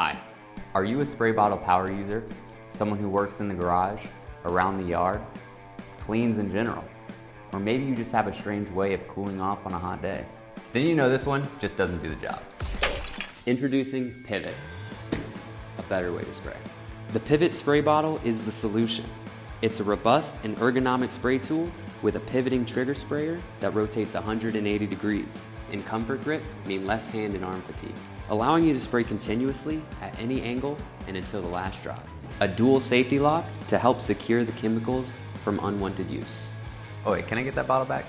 Hi, are you a spray bottle power user? Someone who works in the garage, around the yard, cleans in general? Or maybe you just have a strange way of cooling off on a hot day. Then you know this one just doesn't do the job. Introducing Pivot, a better way to spray. The Pivot spray bottle is the solution. It's a robust and ergonomic spray tool with a pivoting trigger sprayer that rotates 180 degrees. And comfort grip mean less hand and arm fatigue, allowing you to spray continuously at any angle and until the last drop. A dual safety lock to help secure the chemicals from unwanted use. Oh wait, can I get that bottle back?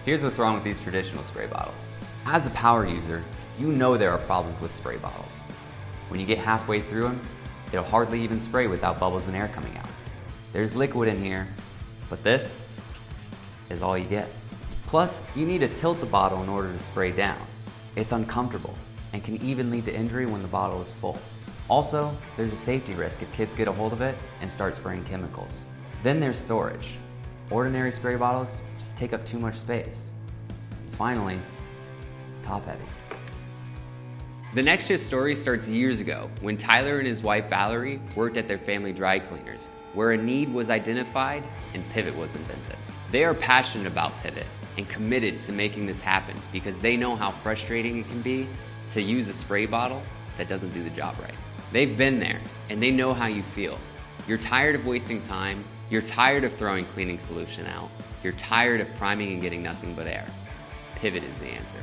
Here's what's wrong with these traditional spray bottles. As a power user, you know there are problems with spray bottles. When you get halfway through them, it'll hardly even spray without bubbles and air coming out. There's liquid in here, but this is all you get. Plus, you need to tilt the bottle in order to spray down. It's uncomfortable and can even lead to injury when the bottle is full. Also, there's a safety risk if kids get a hold of it and start spraying chemicals. Then there's storage. Ordinary spray bottles just take up too much space. Finally, it's top heavy. The next shift story starts years ago when Tyler and his wife Valerie worked at their family dry cleaners, where a need was identified and Pivot was invented. They are passionate about Pivot and committed to making this happen because they know how frustrating it can be to use a spray bottle that doesn't do the job right. They've been there and they know how you feel. You're tired of wasting time, you're tired of throwing cleaning solution out, you're tired of priming and getting nothing but air. Pivot is the answer.